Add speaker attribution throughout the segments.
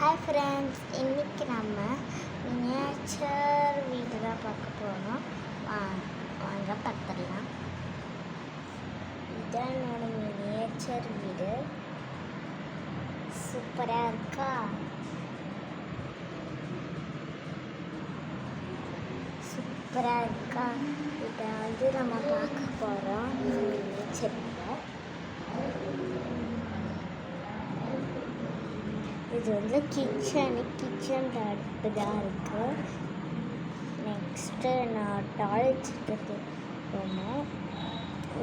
Speaker 1: Hi friends, இன்றைக்கி நம்ம miniature வீடு தான் பார்க்க போகிறோம். வாங்க பார்த்துடலாம். இதான் என்னோட மினியேச்சர் வீடு. சூப்பராக இருக்கா? சூப்பராக இருக்கா? இதை வந்து நம்ம பார்க்க போகிறோம் மினியேச்சர் வீடு. இது வந்து கிச்சன் அடுப்பு தான் இருக்குது. நெக்ஸ்ட்டு நான் டாய்லெட் போனேன்.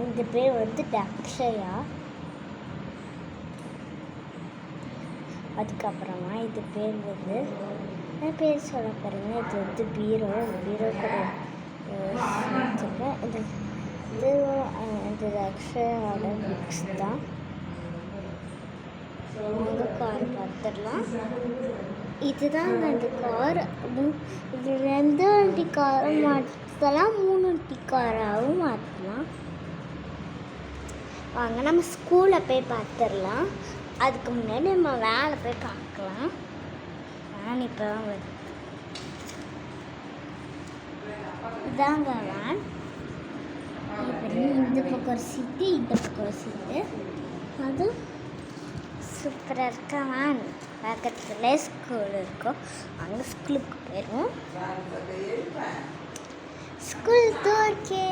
Speaker 1: இந்த பேர் வந்து டக்ஷயா. அதுக்கப்புறமா இது பேர் வந்து பேர் சொல்ல பாருங்க. இது வந்து பீரோ கூட வச்சுருக்கேன். இது அக்ஷயாவோட புக்ஸ் தான். கார் பார்த்துடலாம். இதுதான் அந்த கார். இது 2 வண்டி காரும் மாற்றலாம், 3 வண்டி காராகவும் மாற்றலாம். வாங்க நம்ம ஸ்கூலில் போய் பார்த்துடலாம். அதுக்கு முன்னாடி நம்ம வேலை போய் பார்க்கலாம். வேன் இப்போ தான் வருது. இதாங்க வேன். இந்த பக்கம் ஒரு சீட்டு, இந்த பக்கம் ஒரு சீட்டு. அது சூப்பராக இருக்கா வேன். பக்கத்தில் ஸ்கூல் இருக்கும். அங்கே ஸ்கூலுக்கு போயிடுவோம். School தோற்கே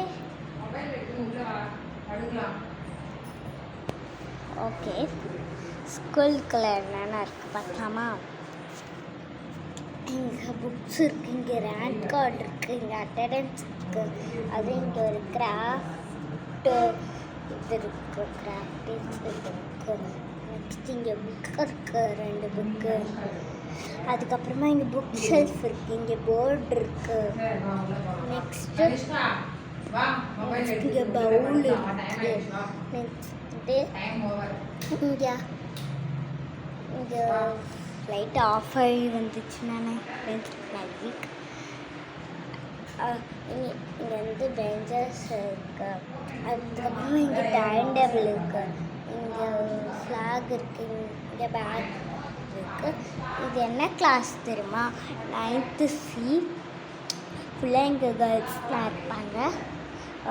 Speaker 1: okay. ஸ்கூலுக்குள்ள என்னென்ன இருக்குது பார்க்கலாமா? இங்கே புக்ஸ் இருக்குது, இங்கே ரேங்க் கார்டு இருக்குது, இங்கே அட்டண்டன்ஸ் இருக்குது. அது இங்கே ஒரு கிராஃப்ட் இது இருக்குது, கிராஃப்ட் இருக்குது. நெக்ஸ்ட் இங்கே புக் இருக்குது, 2 புக்கு. அதுக்கப்புறமா இங்கே புக் ஷெல்ஃப் இருக்குது, இங்கே போர்டு இருக்குது. நெக்ஸ்ட்டு இங்கே பவுல் இருக்குது. நெக்ஸ்ட்டு இங்கே லைட் ஆஃப் ஆகி வந்துச்சுன்னா இங்கே வந்து பெஞ்சஸ் இருக்குது. அதுக்கப்புறமா இங்கே டைனிங் டேபிள் இருக்குது, இங்கே ஃப்ளாக் இருக்குது, இங்கே பேக் இருக்குது. இது என்ன கிளாஸ் தெரியுமா? 9th C. ஃபுல்லாக இங்கே கேர்ள்ஸ் தான் இருப்பாங்க.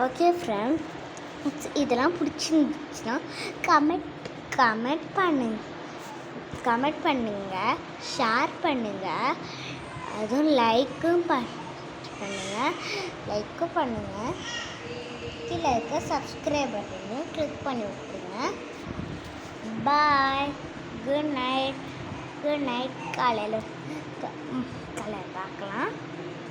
Speaker 1: ஓகே ஃப்ரெண்ட்ஸ், இதெல்லாம் பிடிச்சிருந்துச்சுன்னா கமெண்ட் பண்ணுங்கள், ஷேர் பண்ணுங்கள். அதுவும் லைக்கும் பண்ணுங்கள். கீழே இருக்க சப்ஸ்கிரைப் பட்டனை கிளிக் பண்ணி விட்டுருங்க. பாய். Good night. காலையில்